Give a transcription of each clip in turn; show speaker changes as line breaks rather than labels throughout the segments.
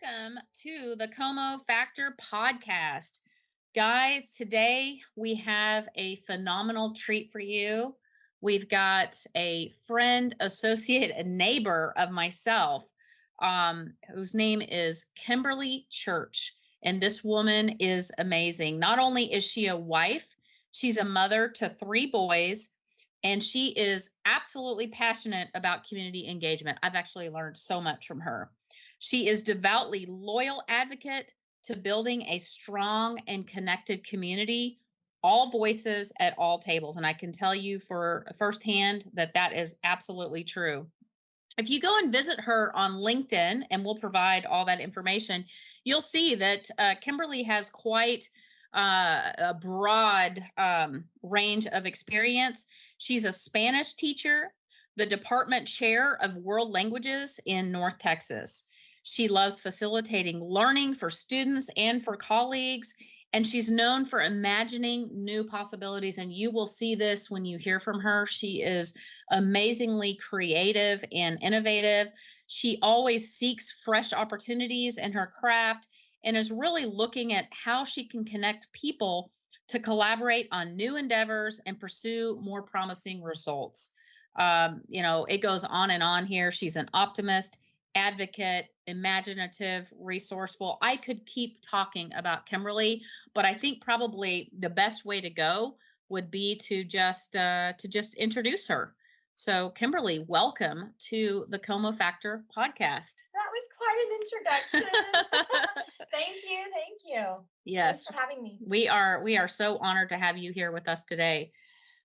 welcome to the Como Factor podcast. Guys, today we have a phenomenal treat for you. We've got a friend, associate, and neighbor of myself, whose name is Kimberly Church. And this woman is amazing. Not only is she a wife, she's a mother to three boys, and she is absolutely passionate about community engagement. I've actually learned so much from her. She is devoutly loyal advocate to building a strong and connected community, all voices at all tables. And I can tell you for firsthand that that is absolutely true. If you go and visit her on LinkedIn, and we'll provide all that information, you'll see that Kimberly has quite a broad range of experience. She's a Spanish teacher, the department chair of world languages in North Texas. She loves facilitating learning for students and for colleagues, and she's known for imagining new possibilities. And you will see this when you hear from her. She is amazingly creative and innovative. She always seeks fresh opportunities in her craft and is really looking at how she can connect people to collaborate on new endeavors and pursue more promising results. It goes on and on here. She's an optimist, advocate, imaginative, resourceful. I could keep talking about Kimberly, but I think probably the best way to go would be to just introduce her. So, Kimberly, welcome to the Como Factor podcast.
That was quite an introduction. Thank you. Thank you.
Yes.
Thanks for having me.
We are so honored to have you here with us today.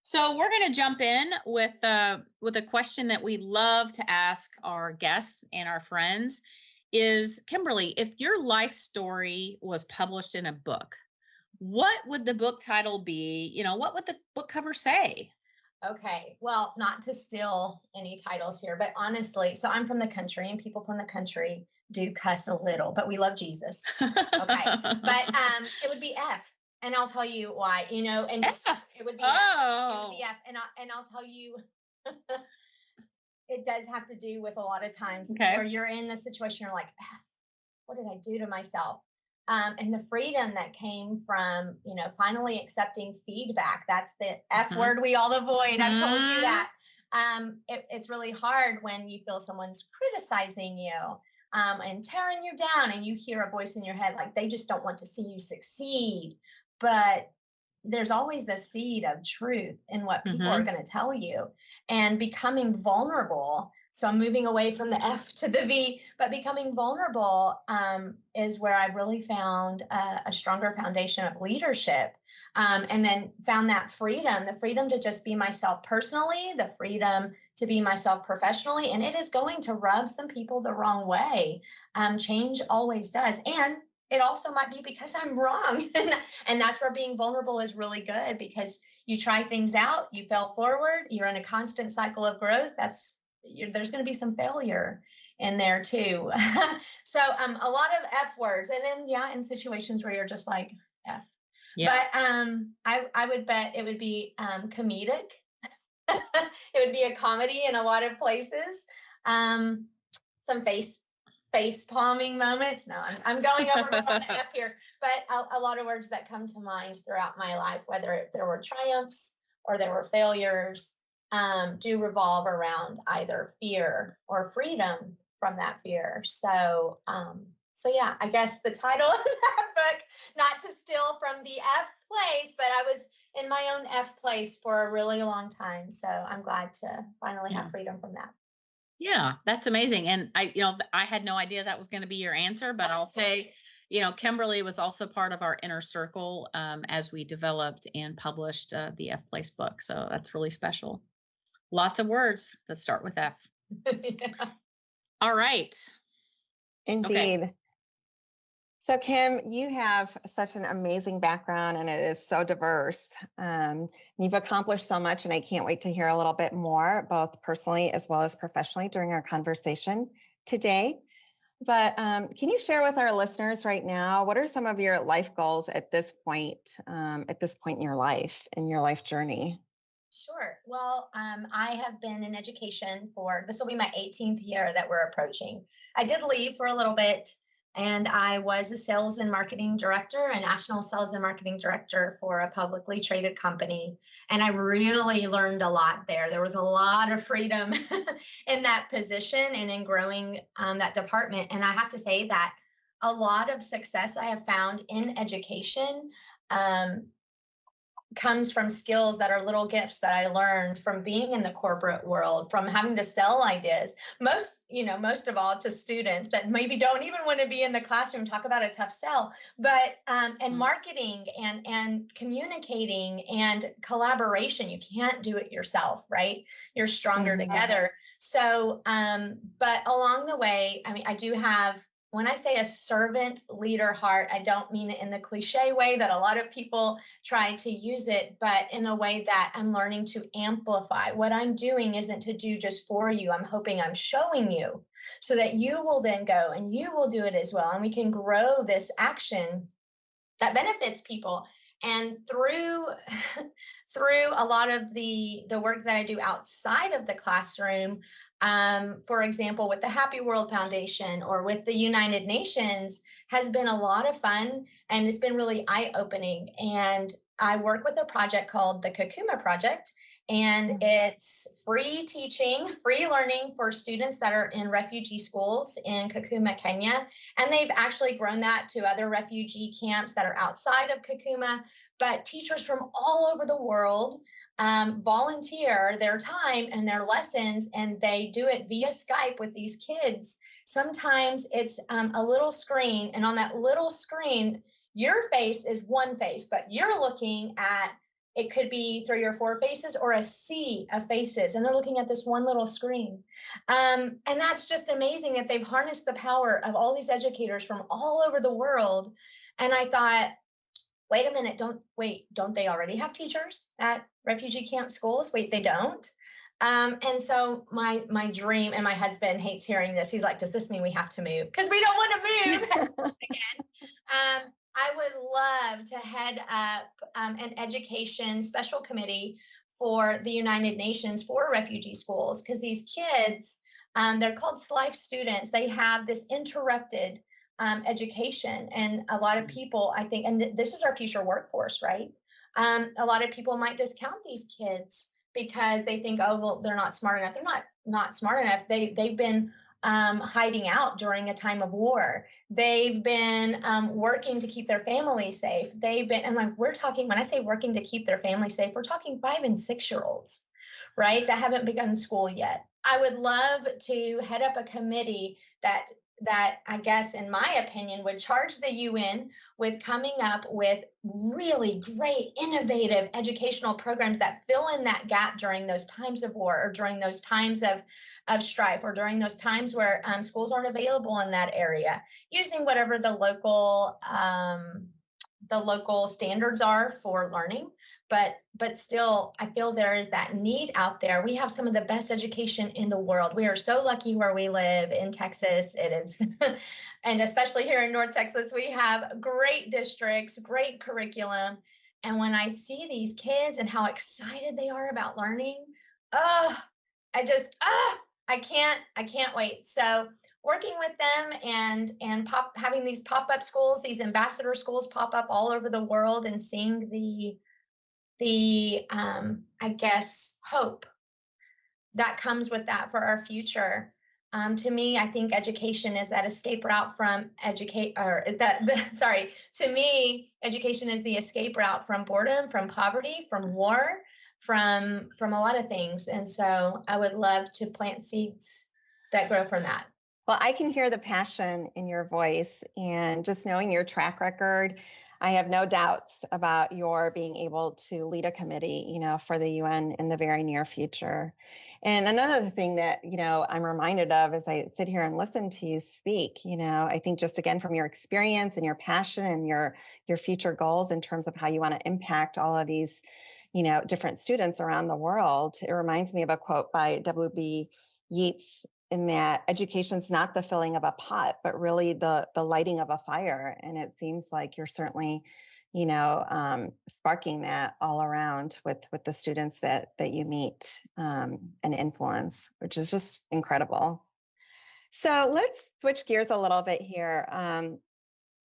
So we're going to jump in with a question that we love to ask our guests and our friends is, Kimberly, if your life story was published in a book, what would the book title be? What would the book cover say?
Okay. Well, not to steal any titles here, but honestly, so I'm from the country and people from the country do cuss a little, but we love Jesus. Okay. But it would be F. And I'll tell you why, and
F.
it would be
Oh.
F. It would be F. And I'll tell you, it does have to do with a lot of times where you're in a situation, you're like, F, what did I do to myself? And the freedom that came from, finally accepting feedback. That's the F word we all avoid. I've told you that. It's really hard when you feel someone's criticizing you and tearing you down, and you hear a voice in your head like they just don't want to see you succeed. But there's always the seed of truth in what people are going to tell you, and becoming vulnerable. So I'm moving away from the F to the V, but becoming vulnerable is where I really found a stronger foundation of leadership. And then found that freedom, the freedom to just be myself personally, the freedom to be myself professionally. And it is going to rub some people the wrong way. Change always does. And it also might be because I'm wrong. And that's where being vulnerable is really good, because you try things out, you fail forward, you're in a constant cycle of growth. There's going to be some failure in there too. So a lot of F words. And then, in situations where you're just like F. Yeah. But I would bet it would be comedic. It would be a comedy in a lot of places. Some face palming moments. No, I'm going over the F here, but a lot of words that come to mind throughout my life, whether there were triumphs or there were failures, do revolve around either fear or freedom from that fear. So yeah, I guess the title of that book, not to steal from the F place, but I was in my own F place for a really long time. So I'm glad to finally have freedom from that.
Yeah, that's amazing. And I had no idea that was going to be your answer, but I'll say, Kimberly was also part of our inner circle as we developed and published the F Place book. So that's really special. Lots of words that start with F.
Yeah.
All right.
Indeed. Okay. So Kim, you have such an amazing background, and it is so diverse. You've accomplished so much, and I can't wait to hear a little bit more, both personally as well as professionally, during our conversation today. But can you share with our listeners right now, what are some of your life goals at this point in your life journey?
Sure. Well, I have been in education this will be my 18th year that we're approaching. I did leave for a little bit And I was a sales and marketing director, a national sales and marketing director for a publicly traded company. And I really learned a lot there. There was a lot of freedom in that position and in growing that department. And I have to say that a lot of success I have found in education um, comes from skills that are little gifts that I learned from being in the corporate world, from having to sell ideas. Most of all to students that maybe don't even want to be in the classroom. Talk about a tough sell, but and marketing and communicating and collaboration. You can't do it yourself, right? You're stronger together. So, but along the way, I mean, I do have, when I say a servant leader heart, I don't mean it in the cliche way that a lot of people try to use it, but in a way that I'm learning to amplify. What I'm doing isn't to do just for you. I'm hoping I'm showing you so that you will then go and you will do it as well. And we can grow this action that benefits people. And through through a lot of the work that I do outside of the classroom, for example, with the Happy World Foundation or with the United Nations, has been a lot of fun and it's been really eye-opening. And I work with a project called the Kakuma Project, and it's free teaching, free learning for students that are in refugee schools in Kakuma, Kenya. And they've actually grown that to other refugee camps that are outside of Kakuma. But teachers from all over the world volunteer their time and their lessons, and they do it via Skype with these kids. Sometimes it's a little screen, and on that little screen, your face is one face, but you're looking at, it could be 3 or 4 faces or a sea of faces, and they're looking at this one little screen. And that's just amazing that they've harnessed the power of all these educators from all over the world. And I thought, wait a minute, don't they already have teachers at refugee camp schools? Wait, they don't. And so my dream, and my husband hates hearing this. He's like, does this mean we have to move? Because we don't want to move again. I would love to head up an education special committee for the United Nations for refugee schools, because these kids, they're called SLIFE students. They have this interrupted education. And a lot of people, I think, and this is our future workforce, right? A lot of people might discount these kids because they think, oh, well, they're not smart enough. They're not smart enough. They've been hiding out during a time of war. They've been working to keep their family safe. They've been, and like we're talking, when I say working to keep their family safe, we're talking 5 and 6 year olds, right? That haven't begun school yet. I would love to head up a committee that I guess, in my opinion, would charge the UN with coming up with really great, innovative educational programs that fill in that gap during those times of war, or during those times of strife, or during those times where schools aren't available in that area, using whatever the local standards are for learning. But still, I feel there is that need out there. We have some of the best education in the world. We are so lucky where we live in Texas. It is, and especially here in North Texas, we have great districts, great curriculum. And when I see these kids and how excited they are about learning, oh, I can't wait. So working with them and having these pop-up schools, these ambassador schools pop up all over the world, and seeing the I guess hope that comes with that for our future. To me, I think education is that escape route from to me, education is the escape route from boredom, from poverty, from war, from a lot of things. And so I would love to plant seeds that grow from that.
Well, I can hear the passion in your voice, and just knowing your track record, I have no doubts about your being able to lead a committee, for the UN in the very near future. And another thing that, I'm reminded of as I sit here and listen to you speak, I think just again from your experience and your passion and your future goals in terms of how you want to impact all of these, different students around the world, it reminds me of a quote by W.B. Yeats, in that education's not the filling of a pot, but really the lighting of a fire. And it seems like you're certainly, sparking that all around with the students that you meet and influence, which is just incredible. So let's switch gears a little bit here.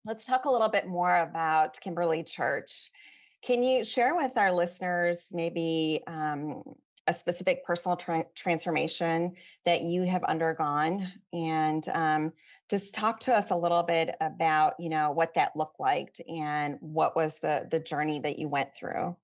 Let's talk a little bit more about Kimberly Church. Can you share with our listeners maybe a specific personal transformation that you have undergone, and just talk to us a little bit about, what that looked like and what was the journey that you went through?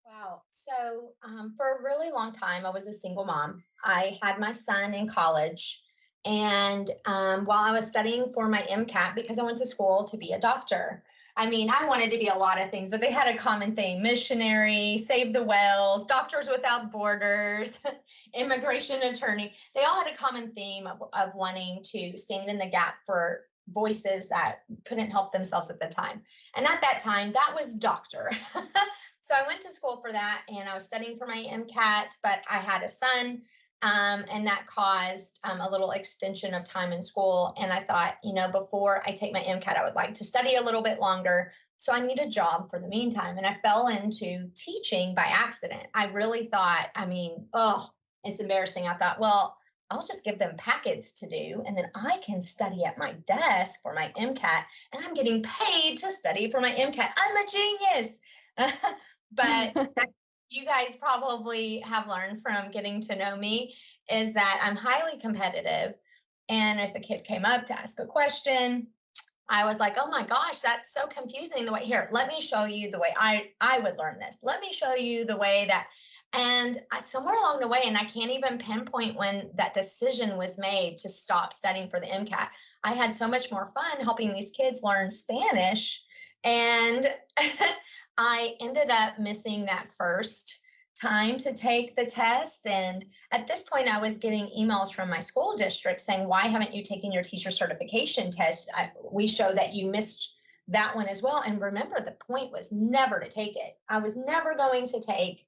Wow. So, for a really long time, I was a single mom. I had my son in college. And while I was studying for my MCAT, because I went to school to be a doctor, I mean, I wanted to be a lot of things, but they had a common theme: missionary, save the whales, doctors without borders, immigration attorney. They all had a common theme of wanting to stand in the gap for voices that couldn't help themselves at the time. And at that time, that was doctor. So I went to school for that and I was studying for my MCAT, but I had a son, and that caused a little extension of time in school. And I thought, before I take my MCAT, I would like to study a little bit longer. So I need a job for the meantime. And I fell into teaching by accident. I really thought, it's embarrassing. I thought, well, I'll just give them packets to do, and then I can study at my desk for my MCAT, and I'm getting paid to study for my MCAT. I'm a genius. But you guys probably have learned from getting to know me is that I'm highly competitive. And if a kid came up to ask a question, I was like, oh my gosh, that's so confusing the way here. Let me show you the way I would learn this. Let me show you the way that, and somewhere along the way, and I can't even pinpoint when that decision was made to stop studying for the MCAT. I had so much more fun helping these kids learn Spanish. And I ended up missing that first time to take the test. And at this point, I was getting emails from my school district saying, why haven't you taken your teacher certification test? We show that you missed that one as well. And remember, the point was never to take it. I was never going to take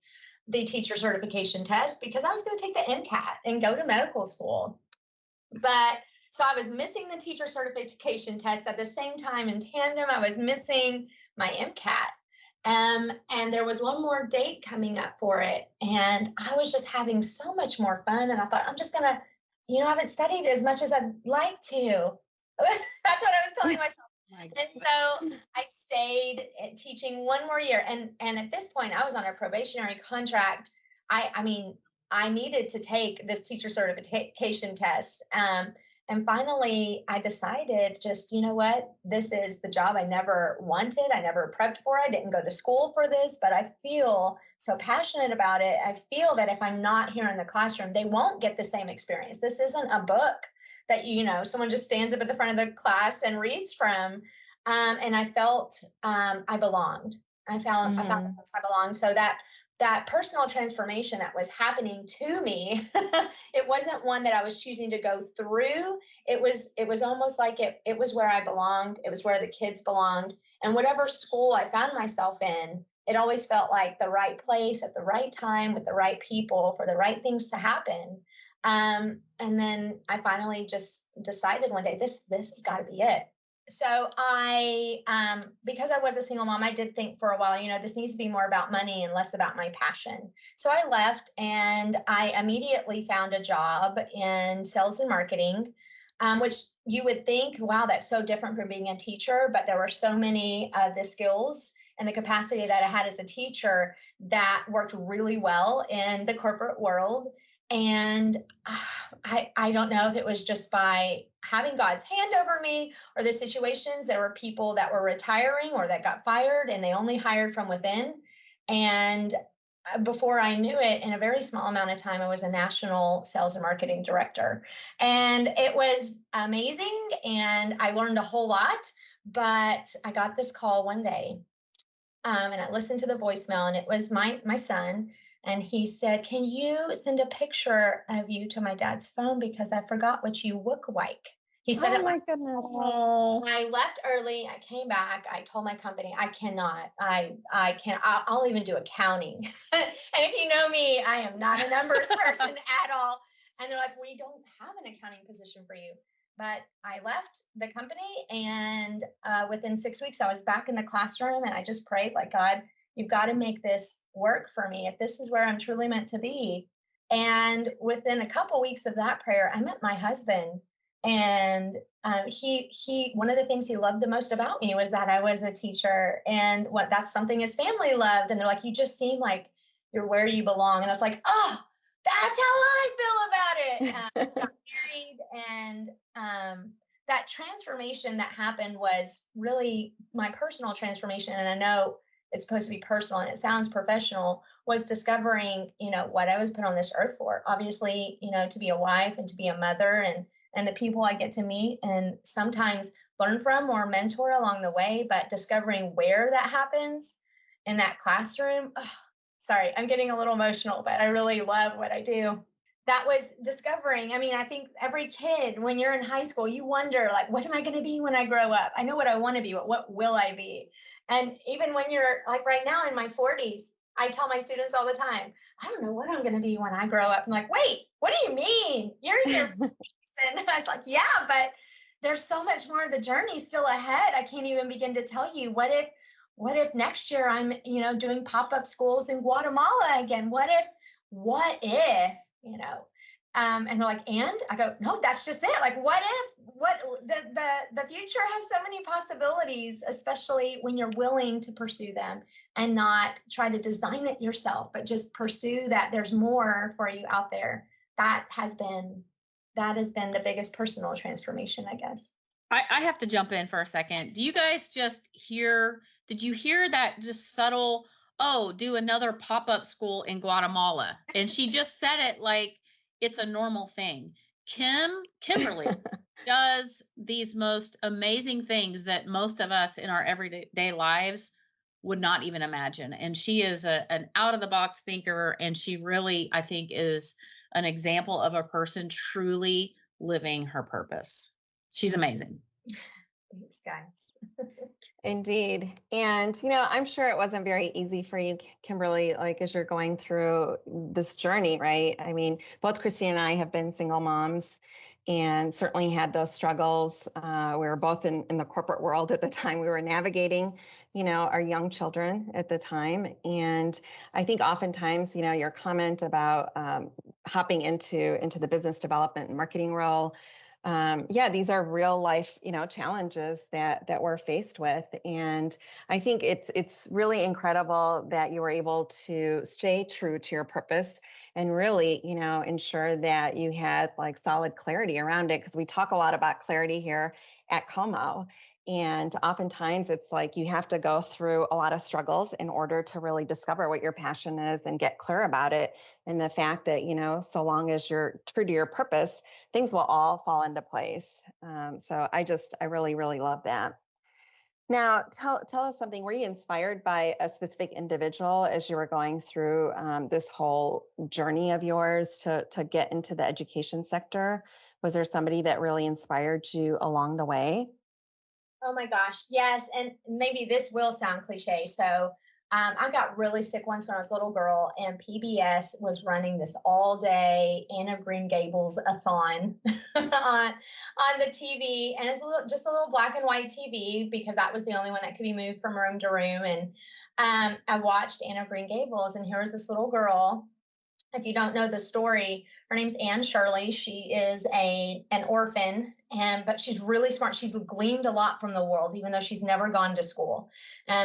the teacher certification test because I was going to take the MCAT and go to medical school. But so I was missing the teacher certification test at the same time. In tandem, I was missing my MCAT. And there was one more date coming up for it. And I was just having so much more fun. And I thought, I'm just going to, I haven't studied as much as I'd like to. That's what I was telling myself. And so I stayed teaching one more year. And at this point, I was on a probationary contract. I needed to take this teacher certification test. And finally, I decided just, you know what? This is the job I never wanted. I never prepped for. I didn't go to school for this, but I feel so passionate about it. I feel that if I'm not here in the classroom, they won't get the same experience. This isn't a book that, someone just stands up at the front of the class and reads from. And I felt I belonged. I found I belonged. So that personal transformation that was happening to me, it wasn't one that I was choosing to go through. It was almost like it was where I belonged. It was where the kids belonged. And whatever school I found myself in, it always felt like the right place at the right time with the right people for the right things to happen. And then I finally just decided one day, this has got to be it. So because I was a single mom, I did think for a while, this needs to be more about money and less about my passion. So I left and I immediately found a job in sales and marketing, which you would think, wow, that's so different from being a teacher. But there were so many of the skills and the capacity that I had as a teacher that worked really well in the corporate world. And I don't know if it was just by having God's hand over me or the situations. There were people that were retiring or that got fired and they only hired from within. And before I knew it, in a very small amount of time, I was a national sales and marketing director. And it was amazing. And I learned a whole lot. But I got this call one day, and I listened to the voicemail, and it was my son. And he said, can you send a picture of you to my dad's phone because I forgot what you look like? He said,
Oh
it
my
like,
goodness.
I left early. I came back. I told my company, I cannot. I can't. I'll even do accounting. And if you know me, I am not a numbers person at all. And they're like, we don't have an accounting position for you. But I left the company, and within 6 weeks, I was back in the classroom, and I just prayed, like, God, you've got to make this work for me. If this is where I'm truly meant to be, And within a couple weeks of that prayer, I met my husband, and he one of the things he loved the most about me was that I was a teacher, and what that's something his family loved. And they're like, "You just seem like you're where you belong." And I was like, "Oh, that's how I feel about it." Got married, and that transformation that happened was really my personal transformation. And I know it's supposed to be personal, and it sounds professional, was discovering, what I was put on this earth for. Obviously, to be a wife and to be a mother, and the people I get to meet and sometimes learn from or mentor along the way, but discovering where that happens in that classroom. Oh, sorry, I'm getting a little emotional, but I really love what I do. That was discovering. I mean, I think every kid, when you're in high school, you wonder, like, what am I going to be when I grow up? I know what I want to be, but what will I be? And even when you're like right now in my 40s, I tell my students all the time, I don't know what I'm going to be when I grow up. I'm like, wait, what do you mean? You're in your 40s. And I was like, yeah, but there's so much more of the journey still ahead. I can't even begin to tell you. What if next year I'm, doing pop-up schools in Guatemala again? What if, and they're like, and I go, no, that's just it. Like, the future has so many possibilities, especially when you're willing to pursue them and not try to design it yourself, but just pursue that there's more for you out there. That has been the biggest personal transformation, I guess.
I have to jump in for a second. Do you guys just hear, did you hear that just subtle, oh, do another pop up school in Guatemala? And she just said it like it's a normal thing. Kimberly does these most amazing things that most of us in our everyday lives would not even imagine. And she is an out of the box thinker. And she really, I think, is an example of a person truly living her purpose. She's amazing.
Thanks, guys.
Indeed. And, I'm sure it wasn't very easy for you, Kimberly, like as you're going through this journey, right? I mean, both Christine and I have been single moms and certainly had those struggles. We were both in the corporate world at the time. We were navigating, our young children at the time. And I think oftentimes, your comment about hopping into the business development and marketing role, yeah, these are real life, challenges that we're faced with. And I think it's really incredible that you were able to stay true to your purpose and really, ensure that you had like solid clarity around it. Because we talk a lot about clarity here at Como. And oftentimes it's like you have to go through a lot of struggles in order to really discover what your passion is and get clear about it. And the fact that, so long as you're true to your purpose, things will all fall into place. So I really, really love that. Now, tell us something. Were you inspired by a specific individual as you were going through this whole journey of yours to get into the education sector? Was there somebody that really inspired you along the way?
Oh my gosh, yes. And maybe this will sound cliche. So I got really sick once when I was a little girl, and PBS was running this all day Anne of Green Gables a thon on the TV. And it's just a little black and white TV because that was the only one that could be moved from room to room. And I watched Anne of Green Gables, and here was this little girl. If you don't know the story, her name's Anne Shirley. She is an orphan, but she's really smart. She's gleaned a lot from the world, even though she's never gone to school.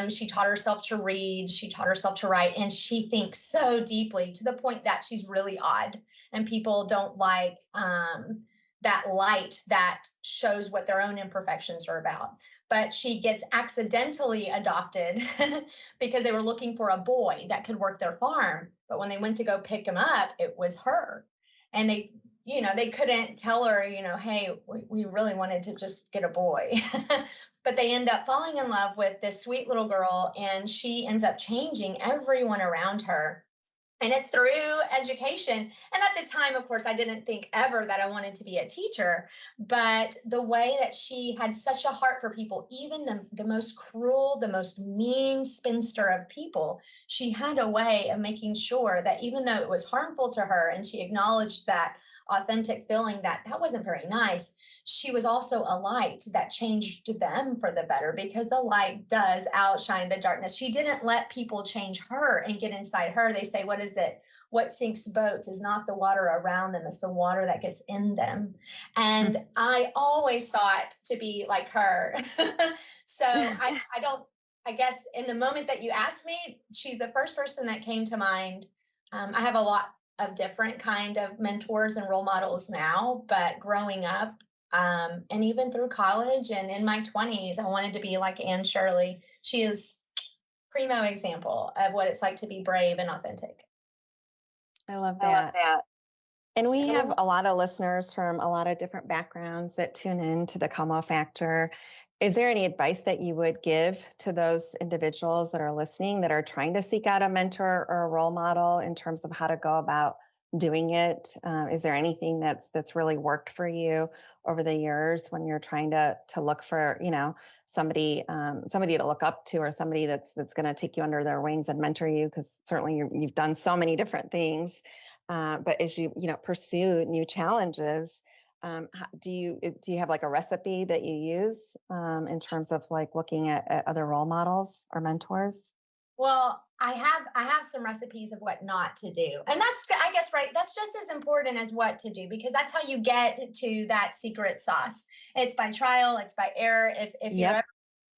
She taught herself to read. She taught herself to write, and she thinks so deeply to the point that she's really odd, and people don't like that light that shows what their own imperfections are about. But she gets accidentally adopted because they were looking for a boy that could work their farm. But when they went to go pick him up, it was her. And they couldn't tell her, hey, we really wanted to just get a boy. But they end up falling in love with this sweet little girl, and she ends up changing everyone around her. And it's through education. And at the time, of course, I didn't think ever that I wanted to be a teacher. But the way that she had such a heart for people, even the most cruel, the most mean spinster of people, she had a way of making sure that even though it was harmful to her, and she acknowledged that authentic feeling that wasn't very nice, she was also a light that changed them for the better, because the light does outshine the darkness. She didn't let people change her and get inside her. They say, what is says that what sinks boats is not the water around them, it's the water that gets in them. And I always sought to be like her. So I don't, I guess in the moment that you asked me, she's the first person that came to mind. I have a lot of different kind of mentors and role models now, but growing up, and even through college and in my 20s, I wanted to be like Anne Shirley. She is primo example of what it's like to be brave and authentic.
I love that. And we have a lot of listeners from a lot of different backgrounds that tune in to the Como Factor. Is there any advice that you would give to those individuals that are listening that are trying to seek out a mentor or a role model in terms of how to go about doing it? Is there anything that's really worked for you over the years when you're trying to look for, somebody to look up to, or somebody that's going to take you under their wings and mentor you? Because certainly you've done so many different things. But as you pursue new challenges, do you have like a recipe that you use in terms of like looking at other role models or mentors?
Well, I have some recipes of what not to do. And that's, I guess, right. That's just as important as what to do, because that's how you get to that secret sauce. It's by trial, it's by error. If you're ever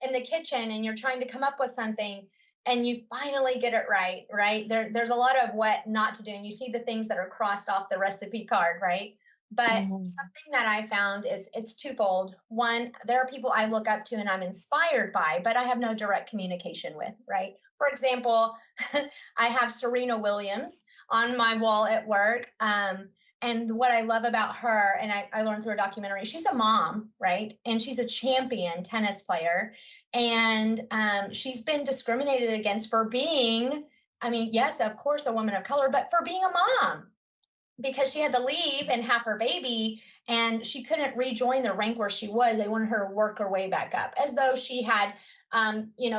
in the kitchen and you're trying to come up with something and you finally get it right? There's a lot of what not to do. And you see the things that are crossed off the recipe card, right? But something that I found is it's twofold. One, there are people I look up to and I'm inspired by, but I have no direct communication with, right? For example, I have Serena Williams on my wall at work. And what I love about her, and I learned through a documentary, she's a mom, right? And she's a champion tennis player. And she's been discriminated against for being, I mean, yes, of course, a woman of color, but for being a mom, because she had to leave and have her baby and she couldn't rejoin the rank where she was. They wanted her to work her way back up as though she had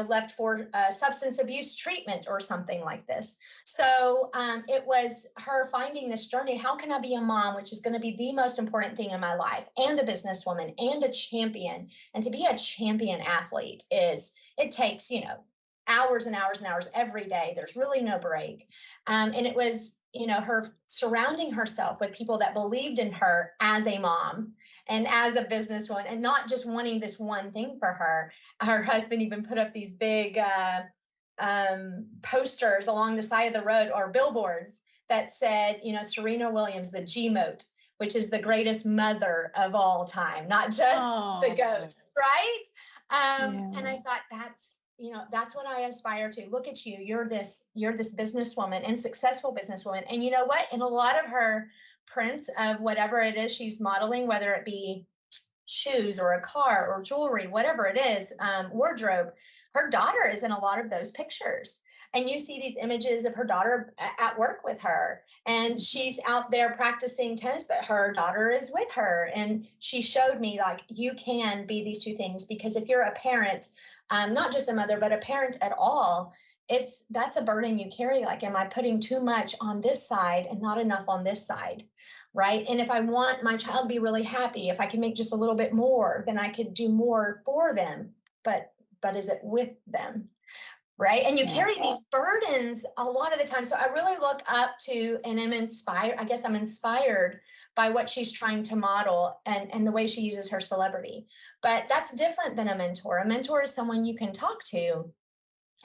left for substance abuse treatment or something like this. So it was her finding this journey. How can I be a mom, which is going to be the most important thing in my life, and a businesswoman and a champion? And to be a champion athlete it takes, hours and hours and hours every day. There's really no break. And it was, her surrounding herself with people that believed in her as a mom and as a businesswoman, and not just wanting this one thing for her. Her husband even put up these big posters along the side of the road, or billboards, that said, Serena Williams, the G-mote, which is the greatest mother of all time, not just the GOAT, right? And I thought that's what I aspire to. Look at you. You're this businesswoman and successful businesswoman. And you know what? In a lot of her prints of whatever it is she's modeling, whether it be shoes or a car or jewelry, whatever it is, wardrobe, her daughter is in a lot of those pictures. And you see these images of her daughter at work with her, and she's out there practicing tennis, but her daughter is with her. And she showed me, like, you can be these two things, because if you're a parent, not just a mother, but a parent at all, that's a burden you carry. Like, am I putting too much on this side and not enough on this side? Right. And if I want my child to be really happy, if I can make just a little bit more, then I could do more for them. But is it with them? Right. And you carry these burdens a lot of the time. So I really look up to and am inspired. I guess I'm inspired by what she's trying to model and the way she uses her celebrity. But that's different than a mentor. A mentor is someone you can talk to.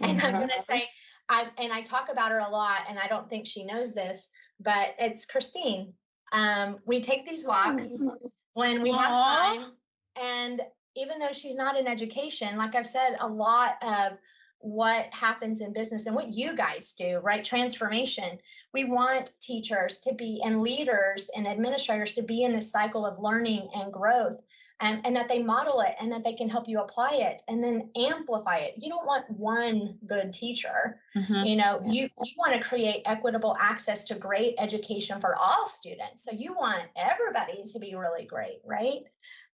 And I'm going to say, I talk about her a lot, and I don't think she knows this, but it's Christine. We take these walks when we have time. And even though she's not in education, like I've said, a lot of what happens in business and what you guys do, right? Transformation. We want teachers to be, and leaders and administrators to be in this cycle of learning and growth, and that they model it, and that they can help you apply it and then amplify it. You don't want one good teacher. You want to create equitable access to great education for all students. So you want everybody to be really great, right?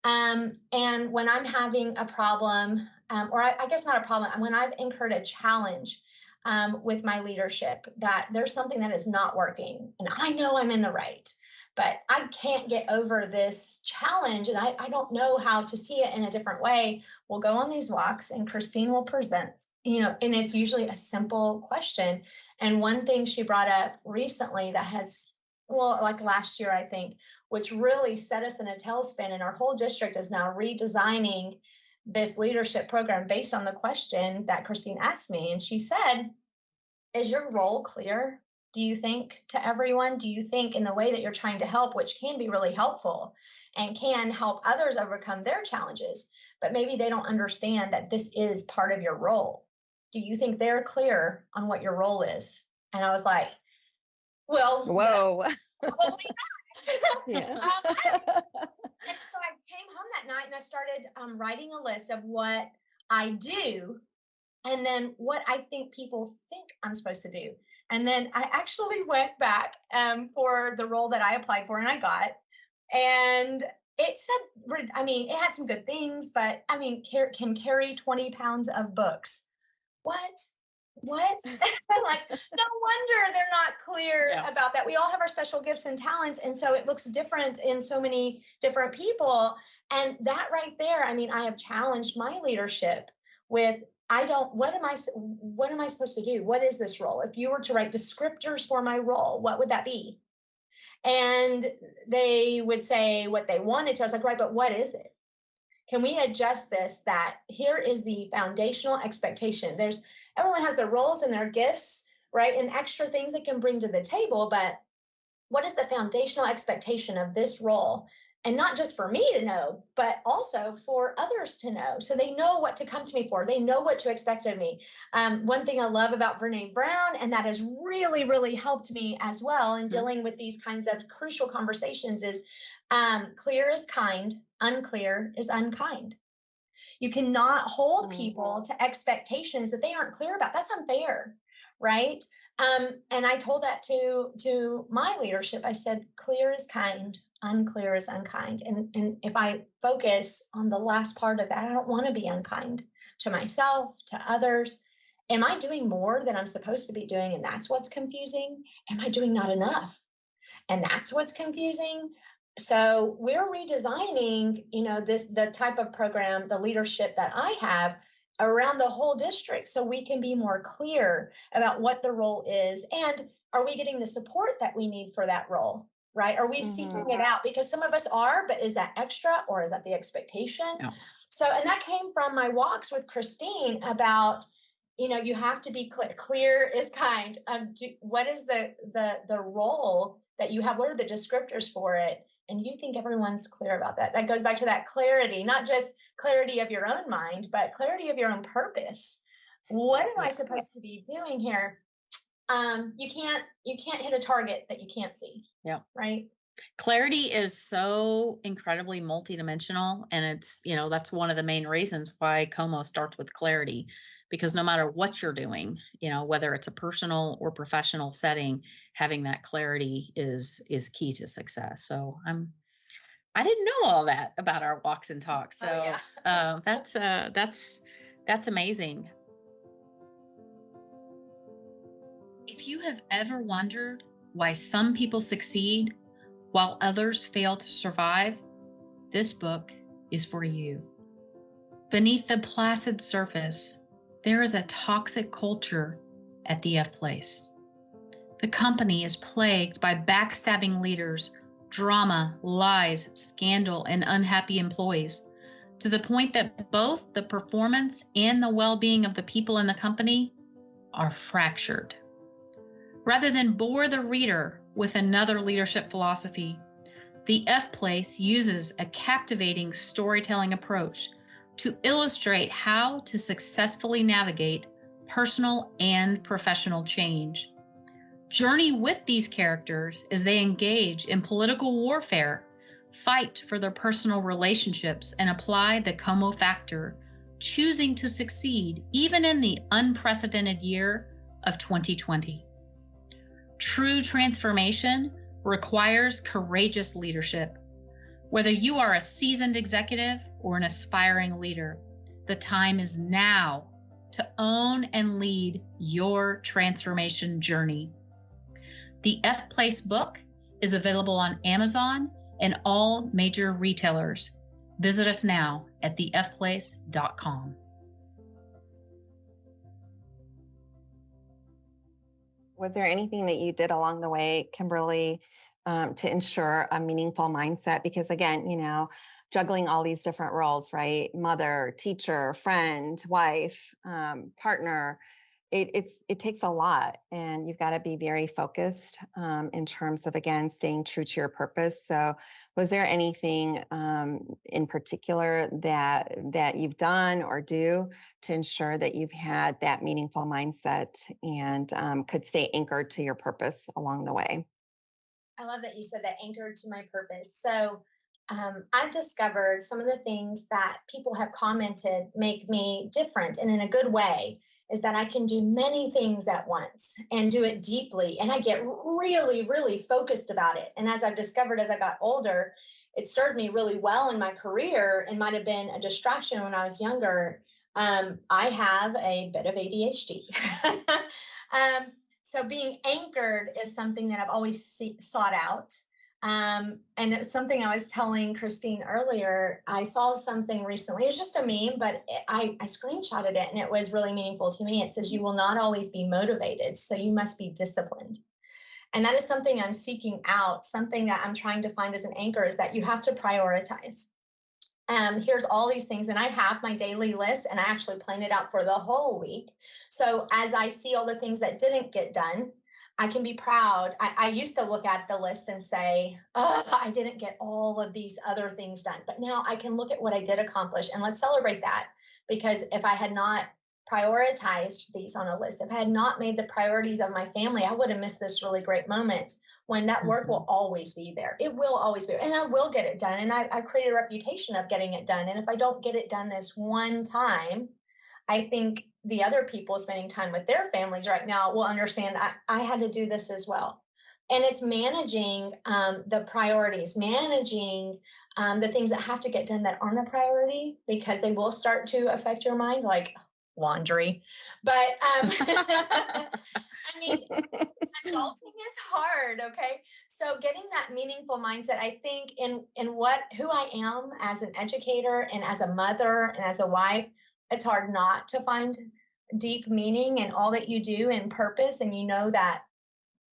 And when I'm having a problem, or I guess not a problem, when I've incurred a challenge with my leadership, that there's something that is not working, and I know I'm in the right, but I can't get over this challenge, and I don't know how to see it in a different way. We'll go on these walks, and Christine will present, and it's usually a simple question. And one thing she brought up recently that has, well, like last year, I think, which really set us in a tailspin, and our whole district is now redesigning this leadership program based on the question that Christine asked me. And she said, is your role clear? Do you think to everyone? Do you think in the way that you're trying to help, which can be really helpful and can help others overcome their challenges, but maybe they don't understand that this is part of your role? Do you think they're clear on what your role is? And I was like, well,
whoa.
Probably not.
Yeah.
And so I came home that night and I started writing a list of what I do and then what I think people think I'm supposed to do. And then I actually went back for the role that I applied for and I got. And it said, I mean, it had some good things, but I mean, can carry 20 pounds of books. What? Like, no wonder they're not clear about that. We all have our special gifts and talents. And so it looks different in so many different people. And that right there, I mean, I have challenged my leadership with, what am I supposed to do? What is this role? If you were to write descriptors for my role, what would that be? And they would say what they wanted to. I was like, right, but what is it? Can we adjust this? That here is the foundational expectation. Everyone has their roles and their gifts, right? And extra things they can bring to the table. But what is the foundational expectation of this role? And not just for me to know, but also for others to know. So they know what to come to me for. They know what to expect of me. One thing I love about Brene Brown, and that has really, really helped me as well in dealing with these kinds of crucial conversations, is clear is kind, unclear is unkind. You cannot hold people to expectations that they aren't clear about. That's unfair, right? And I told that to my leadership. I said, clear is kind, unclear is unkind. And if I focus on the last part of that, I don't want to be unkind to myself, to others. Am I doing more than I'm supposed to be doing? And that's what's confusing. Am I doing not enough? And that's what's confusing. So we're redesigning, the type of program, the leadership that I have around the whole district, so we can be more clear about what the role is. And are we getting the support that we need for that role, right? Are we seeking it out? Because some of us are, but is that extra or is that the expectation? Yeah. So, and that came from my walks with Christine about, you have to be clear. Clear is kind. What is the role that you have? What are the descriptors for it? And you think everyone's clear about that. That goes back to that clarity, not just clarity of your own mind, but clarity of your own purpose. What am I supposed to be doing here? You can't hit a target that you can't see. Yeah. Right.
Clarity is so incredibly multidimensional. And it's, that's one of the main reasons why Como starts with clarity, because no matter what you're doing, whether it's a personal or professional setting, having that clarity is key to success. So I didn't know all that about our walks and talks. So that's amazing. If you have ever wondered why some people succeed while others fail to survive, this book is for you. Beneath the placid surface, there is a toxic culture at the F Place. The company is plagued by backstabbing leaders, drama, lies, scandal, and unhappy employees, to the point that both the performance and the well-being of the people in the company are fractured. Rather than bore the reader with another leadership philosophy, the F Place uses a captivating storytelling approach to illustrate how to successfully navigate personal and professional change. Journey with these characters as they engage in political warfare, fight for their personal relationships, and apply the Como factor, choosing to succeed even in the unprecedented year of 2020. True transformation requires courageous leadership. Whether you are a seasoned executive or an aspiring leader, the time is now to own and lead your transformation journey. The F Place book is available on Amazon and all major retailers. Visit us now at thefplace.com.
Was there anything that you did along the way, Kimberly, to ensure a meaningful mindset? Because again, juggling all these different roles, right? Mother, teacher, friend, wife, partner. It takes a lot, and you've got to be very focused in terms of, again, staying true to your purpose. So, was there anything in particular that you've done or do to ensure that you've had that meaningful mindset and could stay anchored to your purpose along the way?
I love that you said that, anchored to my purpose. So I've discovered some of the things that people have commented make me different and in a good way is that I can do many things at once and do it deeply. And I get really, really focused about it. And as I've discovered as I got older, it served me really well in my career and might have been a distraction when I was younger. I have a bit of ADHD. um, so being anchored is something that I've always sought out. And it's something I was telling Christine earlier. I saw something recently. It's just a meme, but I screenshotted it and it was really meaningful to me. It says, "You will not always be motivated, so you must be disciplined." And that is something I'm seeking out, something that I'm trying to find as an anchor is that you have to prioritize. Here's all these things, and I have my daily list, and I actually plan it out for the whole week. So as I see all the things that didn't get done, I can be proud. I used to look at the list and say, "Oh, I didn't get all of these other things done." But now I can look at what I did accomplish, and let's celebrate that. Because if I had not prioritized these on a list, if I had not made the priorities of my family, I would have missed this really great moment when that work
Mhm.
will always be there. It will always be, and I will get it done. And I create a reputation of getting it done. And if I don't get it done this one time, I think the other people spending time with their families right now will understand I had to do this as well. And it's managing the priorities, managing the things that have to get done that aren't a priority because they will start to affect your mind, like laundry. But I mean, adulting is hard, okay? So getting that meaningful mindset, I think in what who I am as an educator and as a mother and as a wife, it's hard not to find deep meaning in all that you do and purpose, and you know that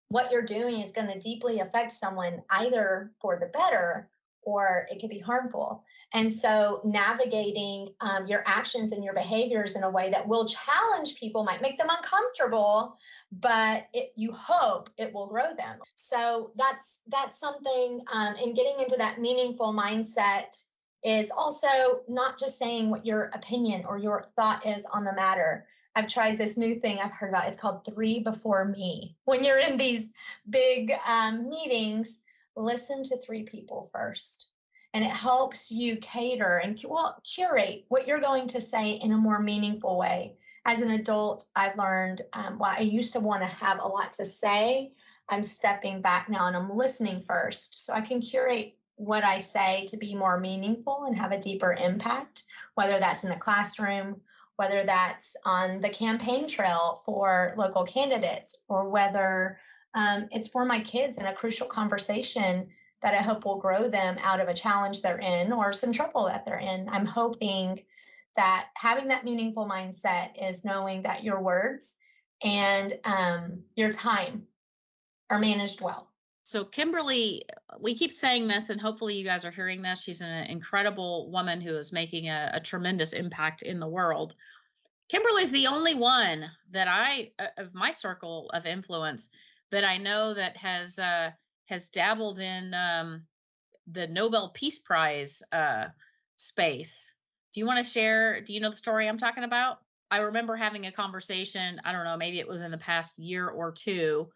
what you're doing is going to deeply affect someone either for the better or it could be harmful. And so navigating your actions and your behaviors in a way that will challenge people might make them uncomfortable, but you hope it will grow them. So that's something. And getting into that meaningful mindset is also not just saying what your opinion or your thought is on the matter. I've tried this new thing I've heard about. It's called three before me. When you're in these big meetings, listen to three people first. And it helps you cater and curate what you're going to say in a more meaningful way. As an adult, I've learned while I used to want to have a lot to say, I'm stepping back now and I'm listening first so I can curate what I say to be more meaningful and have a deeper impact, whether that's in the classroom, whether that's on the campaign trail for local candidates, or whether it's for my kids in a crucial conversation that I hope will grow them out of a challenge they're in or some trouble that they're in. I'm hoping that having that meaningful mindset is knowing that your words and your time are managed well.
So, Kimberly, we keep saying this, and hopefully, you guys are hearing this. She's an incredible woman who is making a tremendous impact in the world. Kimberly's the only one that of my circle of influence that I know that has dabbled in the Nobel Peace Prize space. Do you want to share? Do you know the story I'm talking about? I remember having a conversation, I don't know, maybe it was in the past year or two,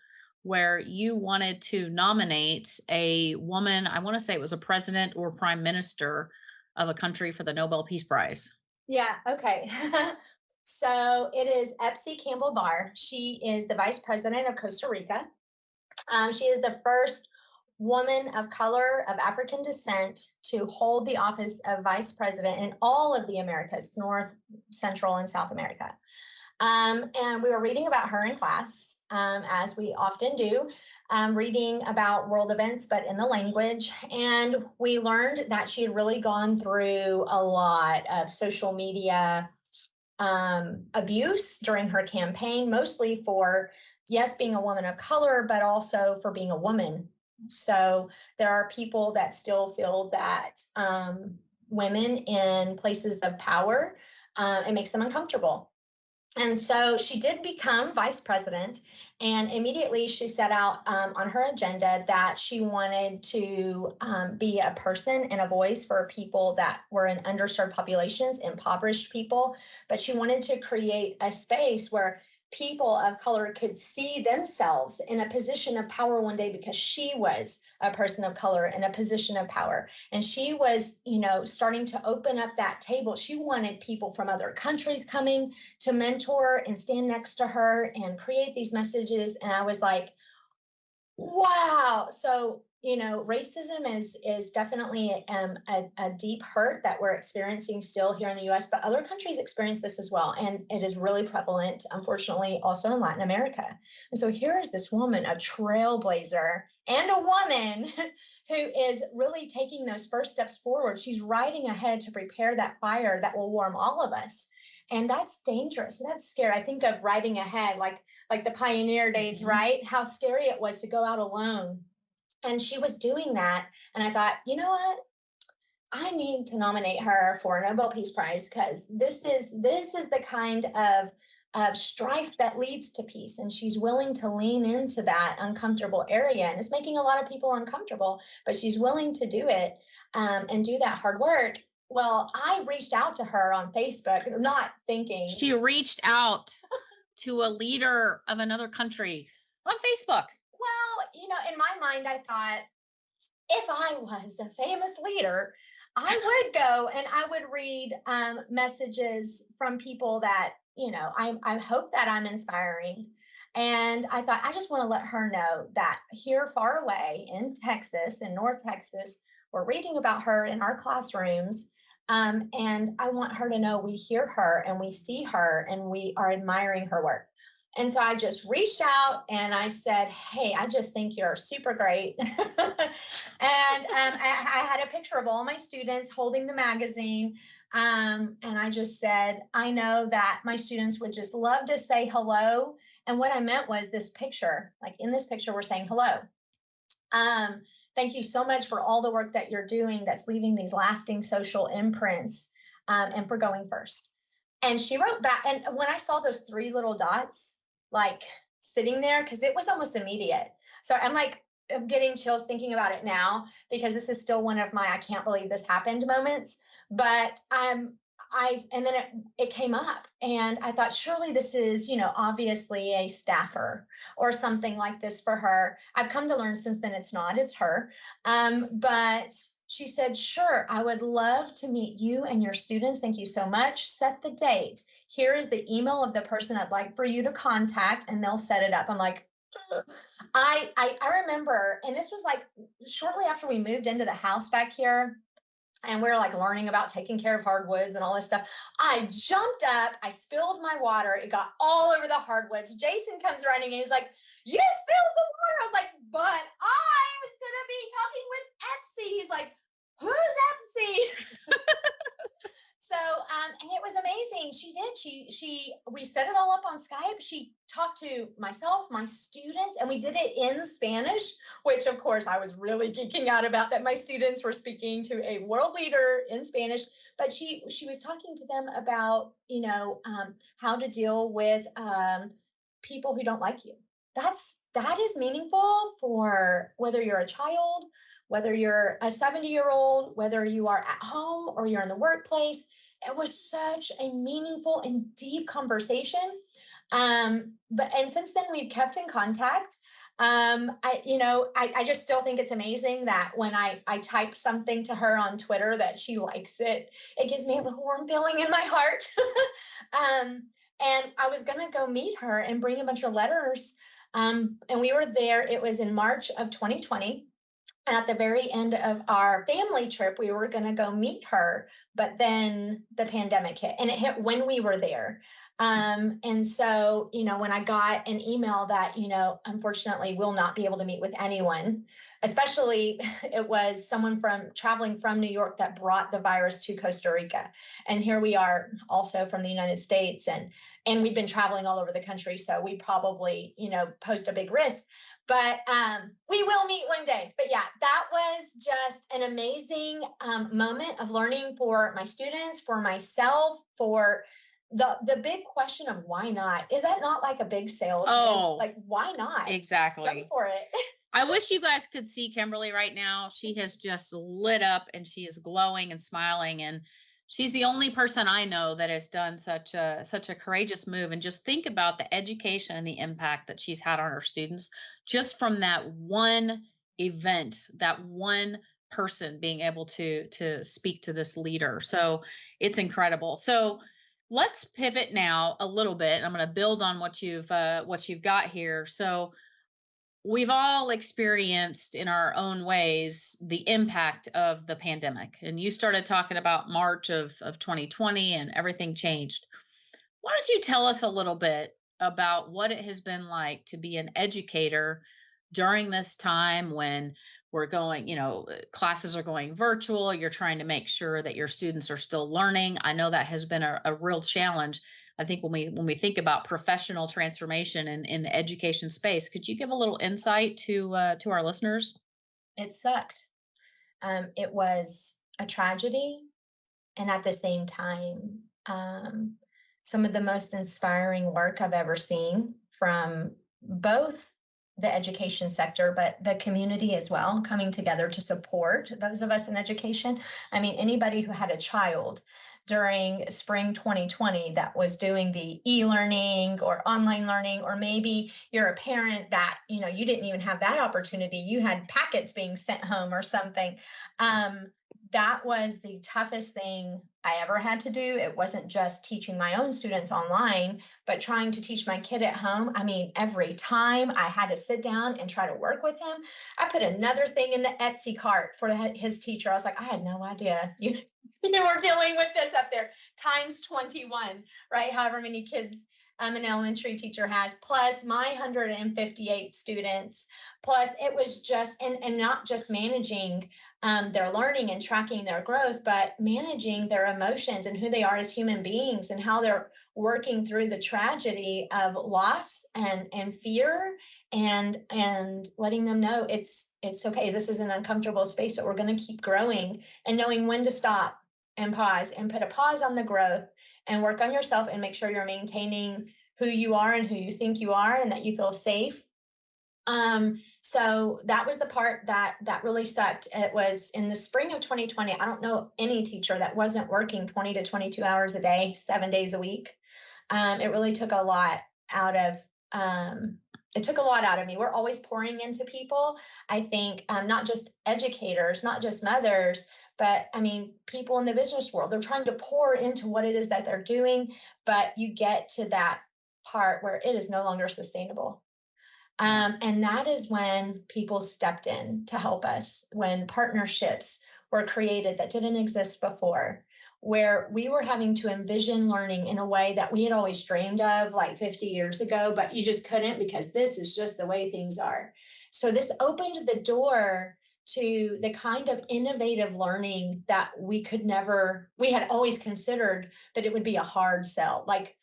where you wanted to nominate a woman, I want to say it was a president or prime minister of a country for the Nobel Peace Prize.
Yeah, okay. So it is Epsy Campbell Barr. She is the vice president of Costa Rica. She is the first woman of color of African descent to hold the office of vice president in all of the Americas, North, Central, and South America. And we were reading about her in class, as we often do, reading about world events, but in the language. And we learned that she had really gone through a lot of social media abuse during her campaign, mostly for yes, being a woman of color, but also for being a woman. So there are people that still feel that women in places of power, it makes them uncomfortable. And so she did become vice president. And immediately she set out on her agenda that she wanted to be a person and a voice for people that were in underserved populations, impoverished people. But she wanted to create a space where people of color could see themselves in a position of power one day because she was a person of color in a position of power. And she was, starting to open up that table. She wanted people from other countries coming to mentor and stand next to her and create these messages. And I was like, wow. So, racism is definitely a deep hurt that we're experiencing still here in the US, but other countries experience this as well. And it is really prevalent, unfortunately, also in Latin America. And so here is this woman, a trailblazer and a woman who is really taking those first steps forward. She's riding ahead to prepare that fire that will warm all of us. And that's dangerous. That's scary. I think of riding ahead, like the pioneer days, right? How scary it was to go out alone. And she was doing that. And I thought, you know what? I need to nominate her for a Nobel Peace Prize because this is the kind of strife that leads to peace. And she's willing to lean into that uncomfortable area. And it's making a lot of people uncomfortable, but she's willing to do it and do that hard work. Well, I reached out to her on Facebook, not thinking.
She reached out to a leader of another country on Facebook.
Well, in my mind, I thought, if I was a famous leader, I would go and I would read messages from people that, I hope that I'm inspiring. And I thought, I just want to let her know that here far away in Texas, in North Texas, we're reading about her in our classrooms. And I want her to know we hear her and we see her and we are admiring her work. And so I just reached out and I said, hey, I just think you're super great. And I had a picture of all my students holding the magazine. And I just said, I know that my students would just love to say hello. And what I meant was this picture, like in this picture, we're saying hello. Thank you so much for all the work that you're doing that's leaving these lasting social imprints and for going first. And she wrote back. And when I saw those three little dots, like sitting there, because it was almost immediate. So I'm getting chills thinking about it now because this is still one of my I can't believe this happened moments. But and then it came up and I thought, surely this is, obviously a staffer or something like this for her. I've come to learn since then it's her. But she said, sure, I would love to meet you and your students. Thank you so much. Set the date. Here is the email of the person I'd like for you to contact, and they'll set it up. I'm like, I remember, and this was like shortly after we moved into the house back here, and we we're like learning about taking care of hardwoods and all this stuff. I jumped up, I spilled my water, it got all over the hardwoods. Jason comes running and he's like, you spilled the water. I'm like, but I'm gonna be talking with Epsy. He's like, who's Epsy? So, and it was amazing. She did. We set it all up on Skype. She talked to myself, my students, and we did it in Spanish, which of course I was really geeking out about that my students were speaking to a world leader in Spanish. But she was talking to them about, how to deal with people who don't like you. That is meaningful for whether you're a child, whether you're a 70-year-old, whether you are at home or you're in the workplace. It was such a meaningful and deep conversation. And since then we've kept in contact. I just still think it's amazing that when I type something to her on Twitter that she likes it, it gives me a little warm feeling in my heart. And I was going to go meet her and bring a bunch of letters. And we were there. It was in March of 2020. And at the very end of our family trip, we were going to go meet her, but then the pandemic hit, and it hit when we were there. And so, when I got an email that, unfortunately will not be able to meet with anyone, especially it was someone from traveling from New York that brought the virus to Costa Rica. And here we are also from the United States, and we've been traveling all over the country. So we probably, posed a big risk. But we will meet one day. But yeah, that was just an amazing moment of learning for my students, for myself, for the big question of why not. Is that not like a big sales move?
Oh,
Like, why not? Go
exactly.
for it.
I wish you guys could see Kimberly right now. She has just lit up and she is glowing and smiling, and she's the only person I know that has done such a courageous move. And just think about the education and the impact that she's had on her students just from that one event, that one person being able to speak to this leader. So it's incredible. So let's pivot now a little bit. I'm going to build on what you've got here. So we've all experienced in our own ways the impact of the pandemic. And you started talking about March of 2020 and everything changed. Why don't you tell us a little bit about what it has been like to be an educator during this time when we're going, classes are going virtual, you're trying to make sure that your students are still learning. I know that has been a real challenge. I think when we think about professional transformation in the education space, could you give a little insight to our listeners?
It sucked. It was a tragedy, and at the same time, some of the most inspiring work I've ever seen from both the education sector, but the community as well, coming together to support those of us in education. I mean, anybody who had a child during spring 2020 that was doing the e-learning or online learning, or maybe you're a parent that, you didn't even have that opportunity. You had packets being sent home or something. That was the toughest thing I ever had to do. It wasn't just teaching my own students online, but trying to teach my kid at home. I mean, every time I had to sit down and try to work with him, I put another thing in the Etsy cart for his teacher. I was like, I had no idea you were dealing with this up there, times 21, right? However many kids an elementary teacher has, plus my 158 students. Plus it was just, and not just managing their learning and tracking their growth, but managing their emotions and who they are as human beings and how they're working through the tragedy of loss and fear, and letting them know it's okay. This is an uncomfortable space, but we're going to keep growing, and knowing when to stop and pause and put a pause on the growth and work on yourself and make sure you're maintaining who you are and who you think you are and that you feel safe. So that was the part that really sucked. It was in the spring of 2020. I don't know any teacher that wasn't working 20 to 22 hours a day, 7 days a week. It really took a lot out of it took a lot out of me. We're always pouring into people. I think not just educators, not just mothers, but I mean, people in the business world, they're trying to pour into what it is that they're doing, but you get to that part where it is no longer sustainable. And that is when people stepped in to help us, when partnerships were created that didn't exist before, where we were having to envision learning in a way that we had always dreamed of like 50 years ago, but you just couldn't because this is just the way things are. So this opened the door to the kind of innovative learning that we had always considered that it would be a hard sell, like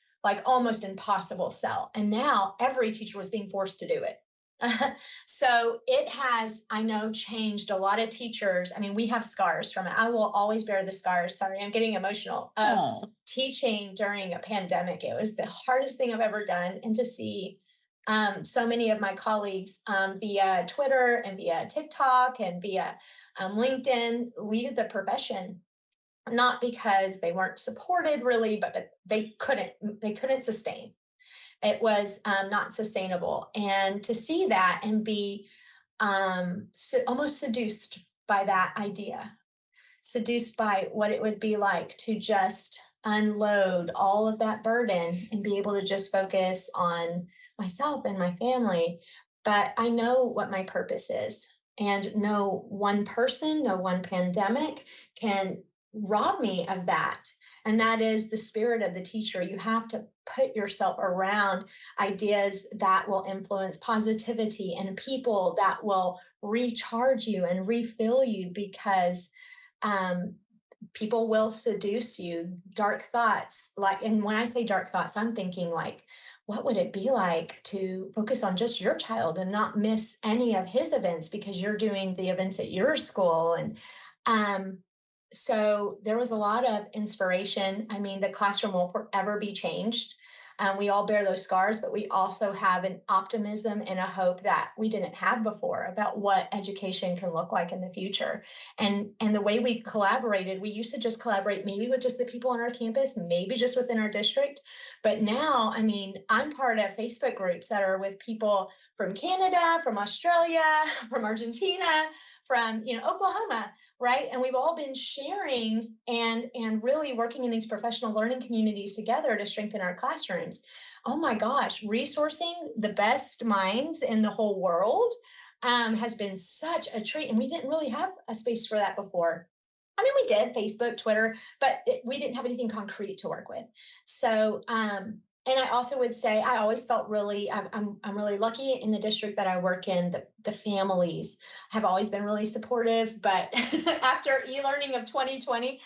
almost impossible sell. And now every teacher was being forced to do it. So it has, I know, changed a lot of teachers. I mean, we have scars from it. I will always bear the scars. Sorry, I'm getting emotional. Teaching during a pandemic. It was the hardest thing I've ever done. And to see so many of my colleagues via Twitter and via TikTok and via LinkedIn leave the profession, not because they weren't supported really, but that they couldn't sustain. It was not sustainable. And to see that and be almost seduced by that idea, seduced by what it would be like to just unload all of that burden and be able to just focus on myself and my family. But I know what my purpose is, and no one person, no one pandemic can rob me of that. And that is the spirit of the teacher. You have to put yourself around ideas that will influence positivity and people that will recharge you and refill you, because um, people will seduce you. Dark thoughts, like, and when I say dark thoughts, I'm thinking like, what would it be like to focus on just your child and not miss any of his events because you're doing the events at your school? And um, so there was a lot of inspiration. I mean, the classroom will forever be changed. We all bear those scars, but we also have an optimism and a hope that we didn't have before about what education can look like in the future. And the way we collaborated, we used to just collaborate maybe with just the people on our campus, maybe just within our district. But now, I mean, I'm part of Facebook groups that are with people from Canada, from Australia, from Argentina, from, Oklahoma, right? And we've all been sharing and really working in these professional learning communities together to strengthen our classrooms. Oh my gosh, resourcing the best minds in the whole world has been such a treat. And we didn't really have a space for that before. I mean, we did Facebook, Twitter, but we didn't have anything concrete to work with. So, and I also would say I always felt really, I'm really lucky in the district that I work in. The families have always been really supportive. But after e-learning of 2020,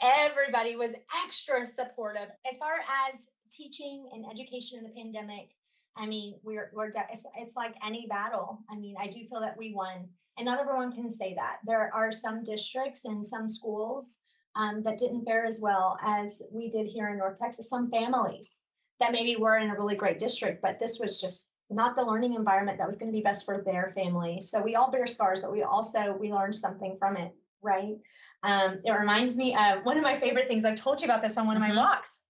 everybody was extra supportive as far as teaching and education in the pandemic. I mean, it's like any battle. I mean, I do feel that we won, and not everyone can say that. There are some districts and some schools that didn't fare as well as we did here in North Texas. Some families that maybe were in a really great district, but this was just not the learning environment that was going to be best for their family. So we all bear scars, but we learned something from it, right? It reminds me of one of my favorite things. I've told you about this on one of my walks.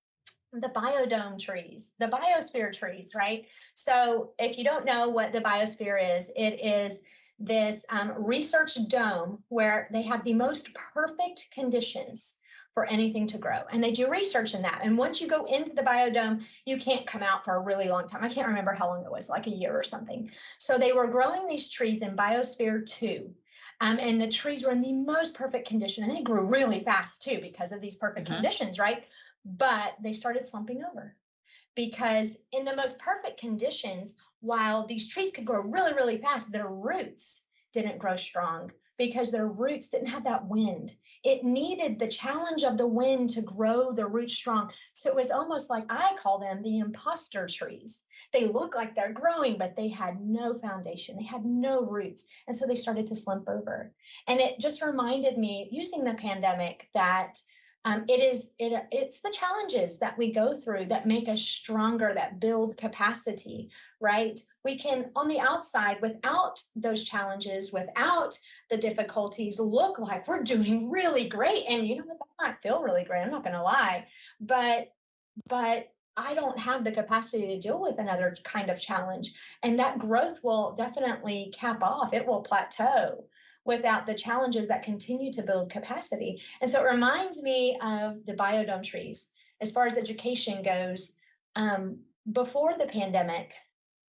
The biodome trees, the biosphere trees, right? So if you don't know what the biosphere is, it is this research dome where they have the most perfect conditions for anything to grow. And they do research in that. And once you go into the biodome, you can't come out for a really long time. I can't remember how long it was, like a year or something. So they were growing these trees in Biosphere 2. And the trees were in the most perfect condition. And they grew really fast too because of these perfect conditions, right? But they started slumping over because in the most perfect conditions, while these trees could grow really, really fast, their roots didn't grow strong because their roots didn't have that wind. It needed the challenge of the wind to grow the roots strong. So it was almost like, I call them the imposter trees. They look like they're growing, but they had no foundation. They had no roots. And so they started to slump over. And it just reminded me, using the pandemic, that it's the challenges that we go through that make us stronger, that build capacity, right? We can, on the outside, without those challenges, without the difficulties, look like we're doing really great. And that might feel really great, I'm not going to lie, but I don't have the capacity to deal with another kind of challenge. And that growth will definitely cap off. It will plateau without the challenges that continue to build capacity. And so it reminds me of the biodome trees. As far as education goes, before the pandemic,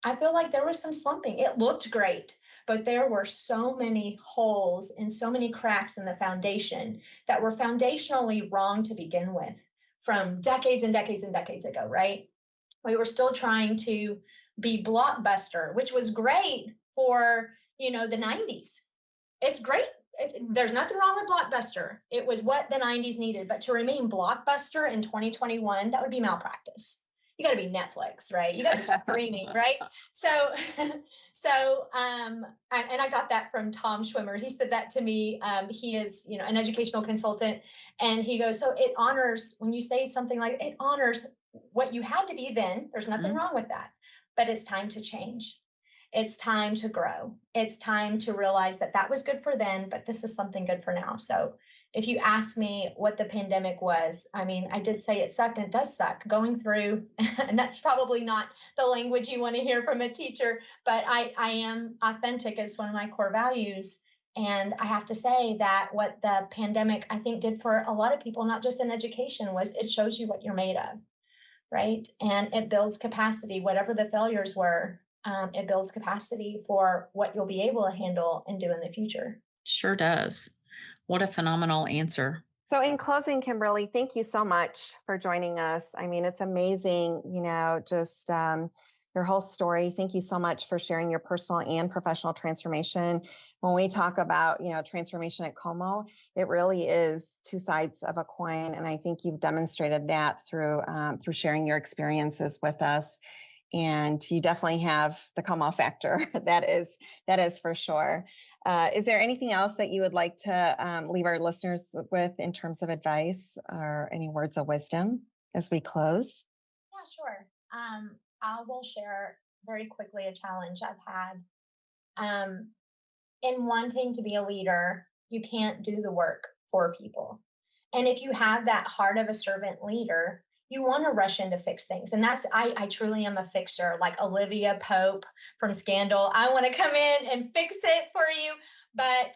I feel like there was some slumping. It looked great, but there were so many holes and so many cracks in the foundation that were foundationally wrong to begin with from decades and decades and decades ago, right? We were still trying to be blockbuster, which was great for, the 90s. It's great. There's nothing wrong with blockbuster. It was what the 90s needed, but to remain blockbuster in 2021, that would be malpractice. You got to be Netflix, right? You got to be streaming, right? So, and I got that from Tom Schwimmer. He said that to me. He is, an educational consultant, and he goes, so it honors, when you say something like, it honors what you had to be then. There's nothing wrong with that, but it's time to change. It's time to grow. It's time to realize that that was good for then, but this is something good for now. So if you ask me what the pandemic was, I mean, I did say it sucked, and it does suck going through, and that's probably not the language you want to hear from a teacher, but I am authentic. It's one of my core values. And I have to say that what the pandemic, I think, did for a lot of people, not just in education, was it shows you what you're made of, right? And it builds capacity, whatever the failures were. It builds capacity for what you'll be able to handle and do in the future.
Sure does. What a phenomenal answer.
So in closing, Kimberly, thank you so much for joining us. I mean, it's amazing, just your whole story. Thank you so much for sharing your personal and professional transformation. When we talk about, transformation at Como, it really is two sides of a coin. And I think you've demonstrated that through sharing your experiences with us. And you definitely have the Como factor. That is for sure. Is there anything else that you would like to leave our listeners with in terms of advice or any words of wisdom as we close?
Yeah, sure. I will share very quickly a challenge I've had. In wanting to be a leader, you can't do the work for people. And if you have that heart of a servant leader, you want to rush in to fix things. And I truly am a fixer, like Olivia Pope from Scandal. I want to come in and fix it for you. But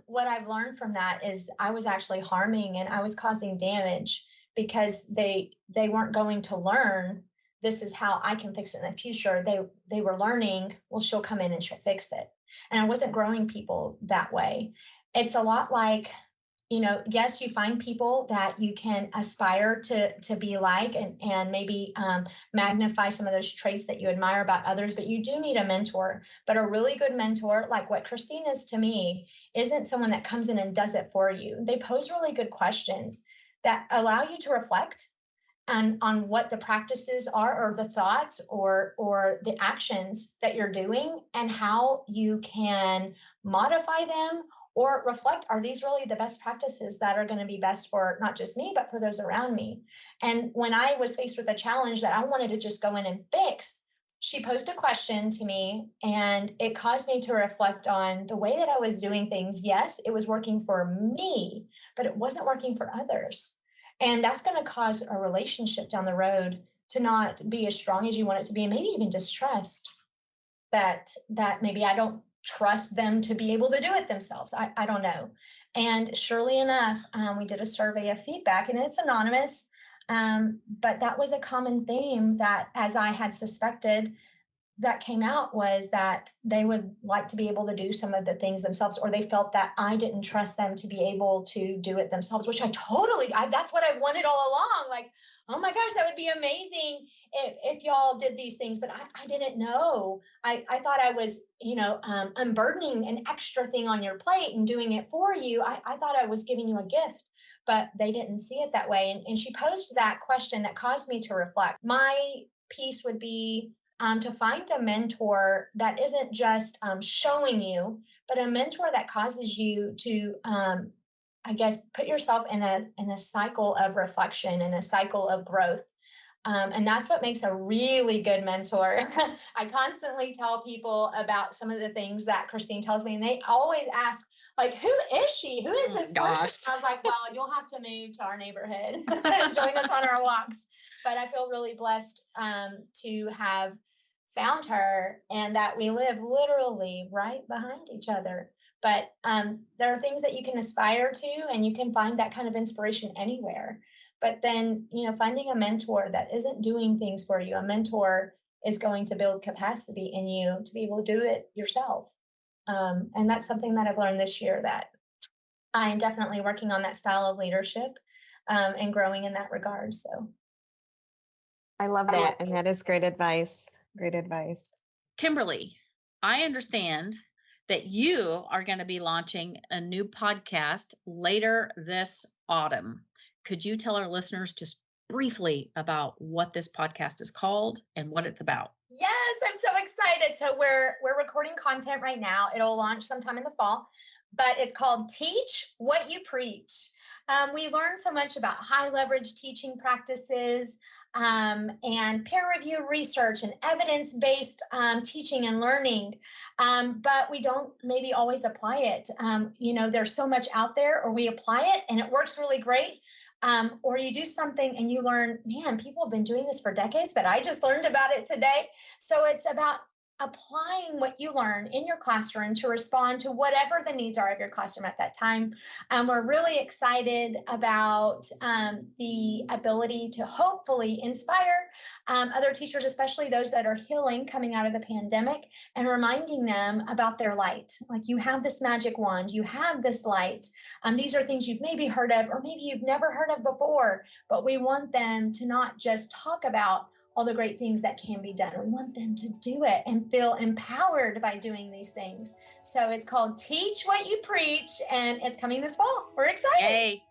what I've learned from that is I was actually harming and I was causing damage because they weren't going to learn this is how I can fix it in the future. They were learning, well, she'll come in and she'll fix it. And I wasn't growing people that way. It's a lot like, yes, you find people that you can aspire to be like and maybe magnify some of those traits that you admire about others, but you do need a mentor. But a really good mentor, like what Christine is to me, isn't someone that comes in and does it for you. They pose really good questions that allow you to reflect on what the practices are or the thoughts or the actions that you're doing and how you can modify them or reflect, are these really the best practices that are going to be best for not just me but for those around me? And when I was faced with a challenge that I wanted to just go in and fix, she posed a question to me and it caused me to reflect on the way that I was doing things. Yes, it was working for me, but it wasn't working for others. And that's going to cause a relationship down the road to not be as strong as you want it to be, and maybe even distrust that maybe I don't trust them to be able to do it themselves. I don't know. And surely enough, we did a survey of feedback, and it's anonymous. But that was a common theme that, as I had suspected, that came out was that they would like to be able to do some of the things themselves, or they felt that I didn't trust them to be able to do it themselves, which that's what I wanted all along. Like, oh my gosh, that would be amazing if y'all did these things, but I didn't know. I thought I was, unburdening an extra thing on your plate and doing it for you. I thought I was giving you a gift, but they didn't see it that way. And she posed that question that caused me to reflect. My piece would be, to find a mentor that isn't just showing you, but a mentor that causes you to, I guess, put yourself in a cycle of reflection and a cycle of growth. And that's what makes a really good mentor. I constantly tell people about some of the things that Christine tells me, and they always ask, like, who is she? Who is this person? I was like, well, you'll have to move to our neighborhood and join us on our walks. But I feel really blessed to have found her and that we live literally right behind each other. But there are things that you can aspire to, and you can find that kind of inspiration anywhere. But then, finding a mentor that isn't doing things for you, a mentor is going to build capacity in you to be able to do it yourself. And that's something that I've learned this year, that I'm definitely working on that style of leadership and growing in that regard. So
I love that. And that is great advice. Great advice.
Kimberly, I understand that you are going to be launching a new podcast later this autumn. Could you tell our listeners just briefly about what this podcast is called and what it's about?
Yes, I'm so excited. So we're recording content right now. It'll launch sometime in the fall, but it's called Teach What You Preach. We learned so much about high leverage teaching practices and peer review research and evidence-based teaching and learning, but we don't maybe always apply it. There's so much out there, or we apply it and it works really great. Or you do something and you learn, man, people have been doing this for decades, but I just learned about it today. So it's about applying what you learn in your classroom to respond to whatever the needs are of your classroom at that time. We're really excited about the ability to hopefully inspire other teachers, especially those that are healing coming out of the pandemic, and reminding them about their light. Like, you have this magic wand, you have this light. These are things you've maybe heard of, or maybe you've never heard of before, but we want them to not just talk about all the great things that can be done. We want them to do it and feel empowered by doing these things. So it's called Teach What You Preach, and it's coming this fall. We're excited.
Yay.